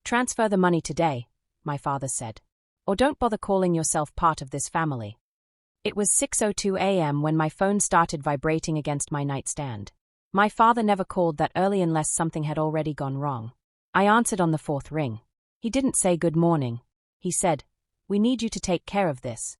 Transfer the money today, my father said. Or don't bother calling yourself part of this family. It was 6:02 a.m. when my phone started vibrating against my nightstand. My father never called that early unless something had already gone wrong. I answered on the fourth ring. He didn't say good morning. He said, "We need you to take care of this."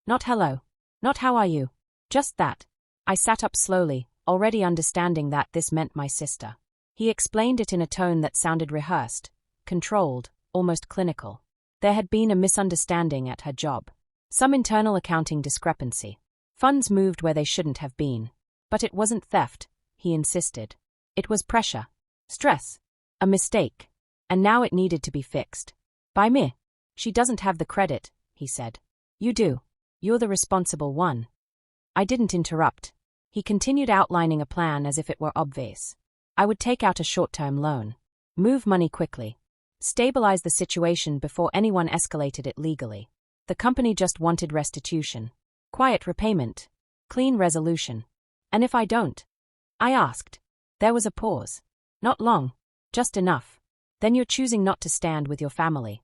Not hello. Not how are you. Just that. I sat up slowly, already understanding that this meant my sister. He explained it in a tone that sounded rehearsed, controlled, almost clinical. There had been a misunderstanding at her job. Some internal accounting discrepancy. Funds moved where they shouldn't have been. But it wasn't theft, he insisted. It was pressure. Stress. A mistake. And now it needed to be fixed. By me. She doesn't have the credit, he said. You do. You're the responsible one. I didn't interrupt. He continued outlining a plan as if it were obvious. I would take out a short-term loan. Move money quickly. Stabilize the situation before anyone escalated it legally. The company just wanted restitution. Quiet repayment. Clean resolution. And if I don't? I asked. There was a pause. Not long. Just enough. Then you're choosing not to stand with your family.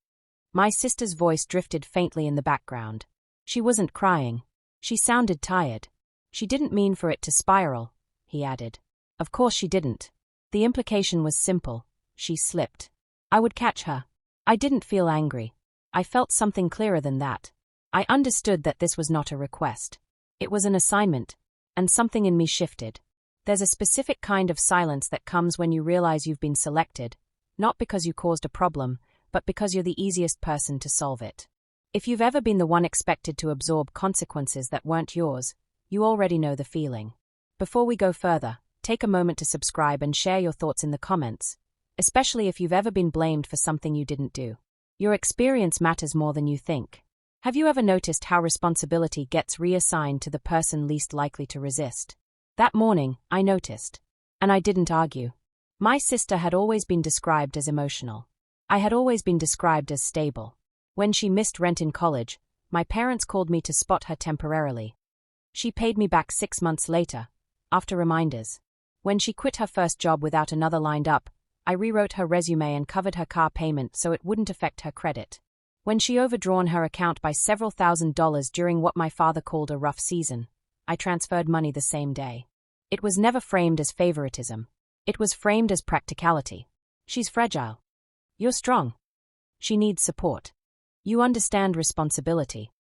My sister's voice drifted faintly in the background. She wasn't crying. She sounded tired. She didn't mean for it to spiral, he added. Of course she didn't. The implication was simple. She slipped. I would catch her. I didn't feel angry. I felt something clearer than that. I understood that this was not a request. It was an assignment. And something in me shifted. There's a specific kind of silence that comes when you realize you've been selected, not because you caused a problem, but because you're the easiest person to solve it. If you've ever been the one expected to absorb consequences that weren't yours, you already know the feeling. Before we go further, take a moment to subscribe and share your thoughts in the comments, especially if you've ever been blamed for something you didn't do. Your experience matters more than you think. Have you ever noticed how responsibility gets reassigned to the person least likely to resist? That morning, I noticed. And I didn't argue. My sister had always been described as emotional. I had always been described as stable. When she missed rent in college, my parents called me to spot her temporarily. She paid me back 6 months later, after reminders. When she quit her first job without another lined up, I rewrote her resume and covered her car payment so it wouldn't affect her credit. When she overdrawn her account by several $1,000s during what my father called a rough season, I transferred money the same day. It was never framed as favoritism. It was framed as practicality. She's fragile. You're strong. She needs support. You understand responsibility.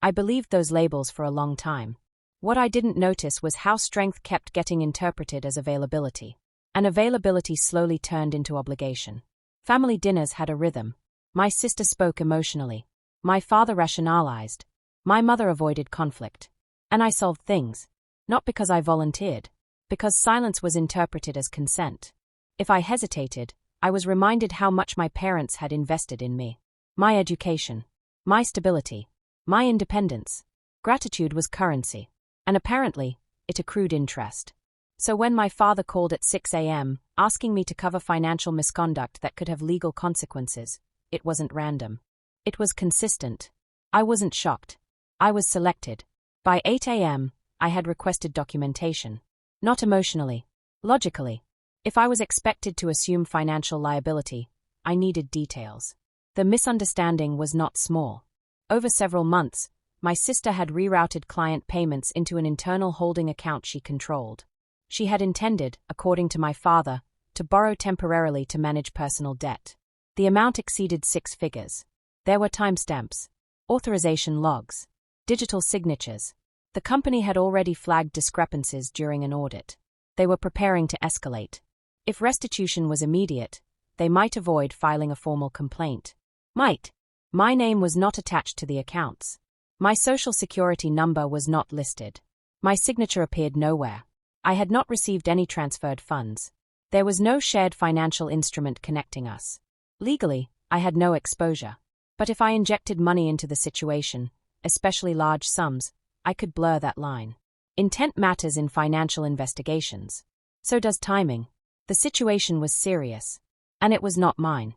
I believed those labels for a long time. What I didn't notice was how strength kept getting interpreted as availability. And availability slowly turned into obligation. Family dinners had a rhythm. My sister spoke emotionally. My father rationalized. My mother avoided conflict. And I solved things. Not because I volunteered. Because silence was interpreted as consent. If I hesitated, I was reminded how much my parents had invested in me. My education. My stability. My independence. Gratitude was currency. And apparently, it accrued interest. So when my father called at 6 a.m., asking me to cover financial misconduct that could have legal consequences, it wasn't random. It was consistent. I wasn't shocked. I was selected. By 8 a.m., I had requested documentation. Not emotionally. Logically. If I was expected to assume financial liability, I needed details. The misunderstanding was not small. Over several months, my sister had rerouted client payments into an internal holding account she controlled. She had intended, according to my father, to borrow temporarily to manage personal debt. The amount exceeded 6 figures. There were timestamps, authorization logs, digital signatures. The company had already flagged discrepancies during an audit. They were preparing to escalate. If restitution was immediate, they might avoid filing a formal complaint. My name was not attached to the accounts. My social security number was not listed. My signature appeared nowhere. I had not received any transferred funds. There was no shared financial instrument connecting us. Legally, I had no exposure. But if I injected money into the situation, especially large sums, I could blur that line. Intent matters in financial investigations. So does timing. The situation was serious. And it was not mine.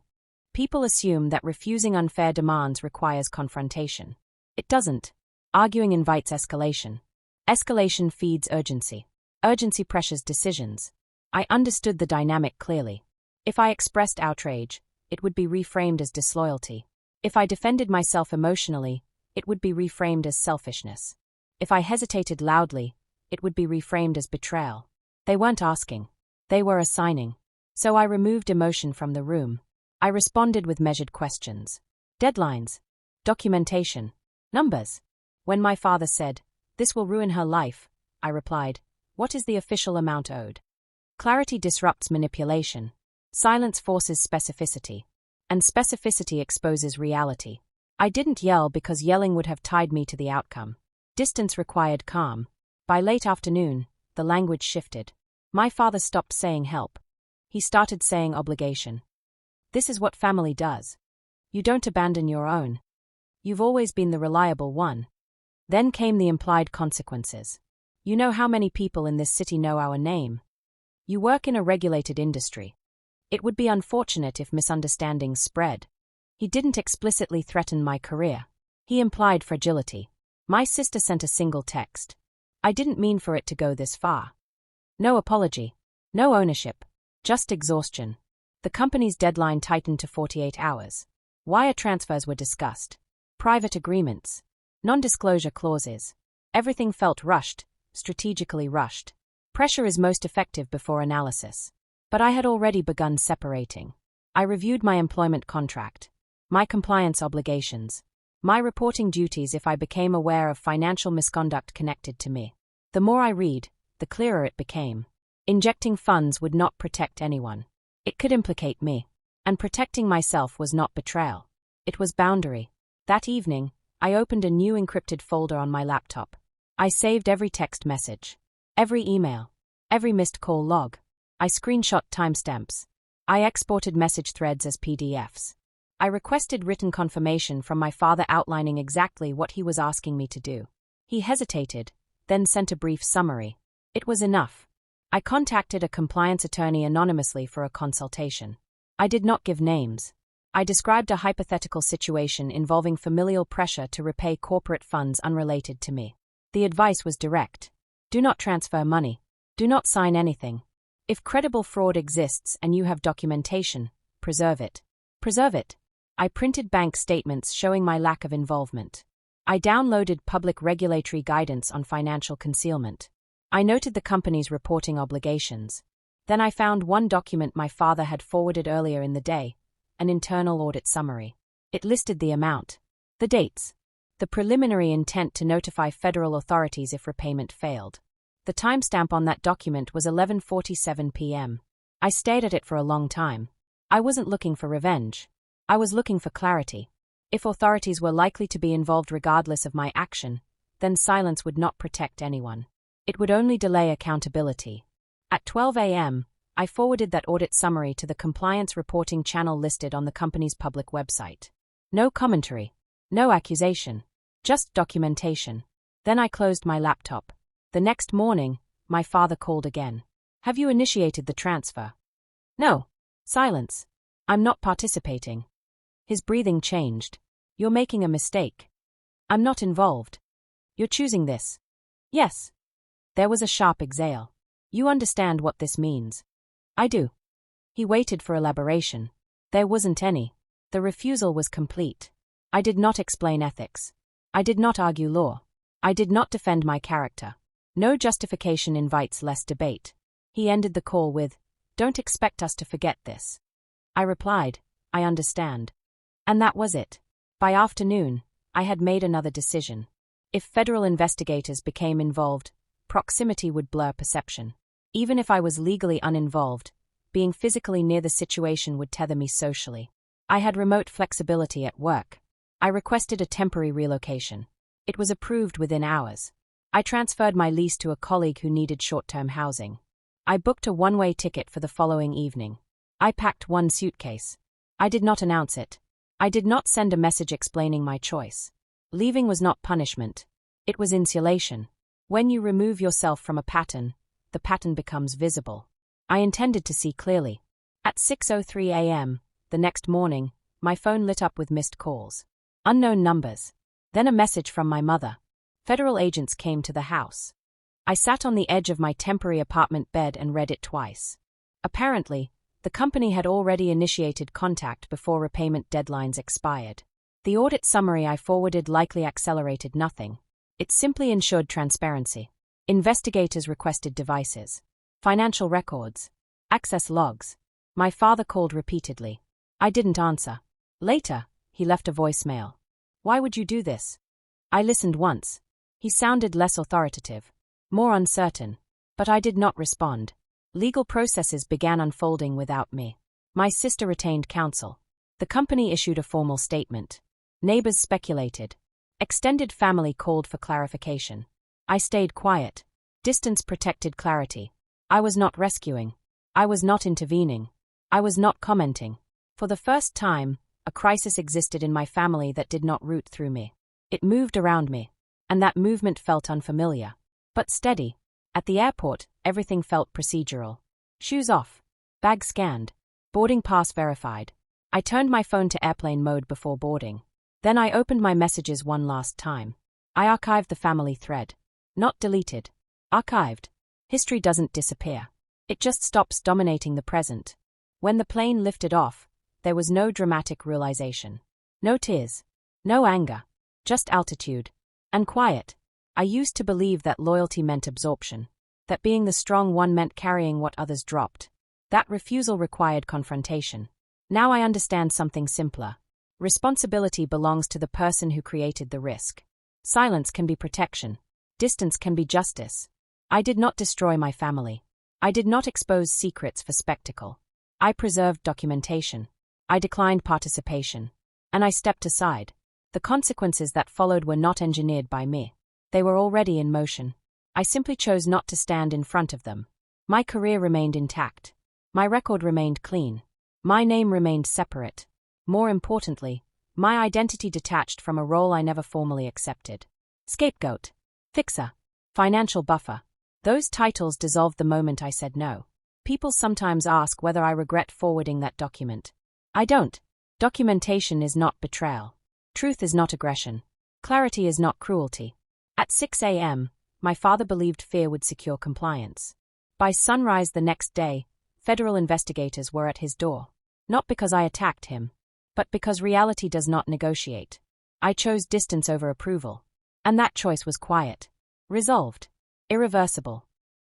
People assume that refusing unfair demands requires confrontation. It doesn't. Arguing invites escalation. Escalation feeds urgency. Urgency pressures decisions. I understood the dynamic clearly. If I expressed outrage, it would be reframed as disloyalty. If I defended myself emotionally, it would be reframed as selfishness. If I hesitated loudly, it would be reframed as betrayal. They weren't asking. They were assigning. So I removed emotion from the room. I responded with measured questions. Deadlines. Documentation. Numbers. When my father said, "This will ruin her life," I replied, "What is the official amount owed?" Clarity disrupts manipulation. Silence forces specificity. And specificity exposes reality. I didn't yell because yelling would have tied me to the outcome. Distance required calm. By late afternoon, the language shifted. My father stopped saying help. He started saying obligation. This is what family does. You don't abandon your own. You've always been the reliable one. Then came the implied consequences. You know how many people in this city know our name. You work in a regulated industry. It would be unfortunate if misunderstandings spread. He didn't explicitly threaten my career. He implied fragility. My sister sent a single text. I didn't mean for it to go this far. No apology. No ownership. Just exhaustion. The company's deadline tightened to 48 hours. Wire transfers were discussed. Private agreements. Non-disclosure clauses. Everything felt rushed, strategically rushed. Pressure is most effective before analysis. But I had already begun separating. I reviewed my employment contract, my compliance obligations, my reporting duties if I became aware of financial misconduct connected to me. The more I read, the clearer it became. Injecting funds would not protect anyone. It could implicate me. And protecting myself was not betrayal. It was boundary. That evening, I opened a new encrypted folder on my laptop. I saved every text message, every email, every missed call log. I screenshot timestamps. I exported message threads as PDFs. I requested written confirmation from my father outlining exactly what he was asking me to do. He hesitated, then sent a brief summary. It was enough. I contacted a compliance attorney anonymously for a consultation. I did not give names. I described a hypothetical situation involving familial pressure to repay corporate funds unrelated to me. The advice was direct. Do not transfer money. Do not sign anything. If credible fraud exists and you have documentation, preserve it. Preserve it. I printed bank statements showing my lack of involvement. I downloaded public regulatory guidance on financial concealment. I noted the company's reporting obligations. Then I found one document my father had forwarded earlier in the day, an internal audit summary. It listed the amount, the dates, the preliminary intent to notify federal authorities if repayment failed. The timestamp on that document was 11:47 p.m. I stared at it for a long time. I wasn't looking for revenge. I was looking for clarity. If authorities were likely to be involved regardless of my action, then silence would not protect anyone. It would only delay accountability. At 12 a.m., I forwarded that audit summary to the compliance reporting channel listed on the company's public website. No commentary. No accusation. Just documentation. Then I closed my laptop. The next morning, my father called again. Have you initiated the transfer? No. Silence. I'm not participating. His breathing changed. You're making a mistake. I'm not involved. You're choosing this. Yes. There was a sharp exhale. You understand what this means. I do. He waited for elaboration. There wasn't any. The refusal was complete. I did not explain ethics. I did not argue law. I did not defend my character. No justification invites less debate. He ended the call with, "Don't expect us to forget this." I replied, "I understand." And that was it. By afternoon, I had made another decision. If federal investigators became involved, proximity would blur perception. Even if I was legally uninvolved, being physically near the situation would tether me socially. I had remote flexibility at work. I requested a temporary relocation. It was approved within hours. I transferred my lease to a colleague who needed short-term housing. I booked a one-way ticket for the following evening. I packed one suitcase. I did not announce it. I did not send a message explaining my choice. Leaving was not punishment. It was insulation. When you remove yourself from a pattern, the pattern becomes visible. I intended to see clearly. At 6:03 a.m., the next morning, my phone lit up with missed calls. Unknown numbers. Then a message from my mother. Federal agents came to the house. I sat on the edge of my temporary apartment bed and read it twice. Apparently, The company had already initiated contact before repayment deadlines expired. The audit summary I forwarded likely accelerated nothing. It simply ensured transparency. Investigators requested devices, financial records, access logs. My father called repeatedly. I didn't answer. Later, he left a voicemail. Why would you do this? I listened once. He sounded less authoritative, more uncertain, but I did not respond. Legal processes began unfolding without me. My sister retained counsel. The company issued a formal statement. Neighbors speculated. Extended family called for clarification. I stayed quiet. Distance protected clarity. I was not rescuing. I was not intervening. I was not commenting. For the first time, a crisis existed in my family that did not root through me. It moved around me, and that movement felt unfamiliar, but steady. At the airport, everything felt procedural. Shoes off. Bag scanned. Boarding pass verified. I turned my phone to airplane mode before boarding. Then I opened my messages one last time. I archived the family thread. Not deleted. Archived. History doesn't disappear. It just stops dominating the present. When the plane lifted off, there was no dramatic realization. No tears. No anger. Just altitude. And quiet. I used to believe that loyalty meant absorption. That being the strong one meant carrying what others dropped. That refusal required confrontation. Now I understand something simpler. Responsibility belongs to the person who created the risk. Silence can be protection. Distance can be justice. I did not destroy my family. I did not expose secrets for spectacle. I preserved documentation. I declined participation. And I stepped aside. The consequences that followed were not engineered by me. They were already in motion. I simply chose not to stand in front of them. My career remained intact. My record remained clean. My name remained separate. More importantly, my identity detached from a role I never formally accepted. Scapegoat. Fixer. Financial buffer. Those titles dissolved the moment I said no. People sometimes ask whether I regret forwarding that document. I don't. Documentation is not betrayal. Truth is not aggression. Clarity is not cruelty. At 6 a.m., my father believed fear would secure compliance. By sunrise the next day, federal investigators were at his door. Not because I attacked him, but because reality does not negotiate. I chose distance over approval. And that choice was quiet. Resolved. Irreversible.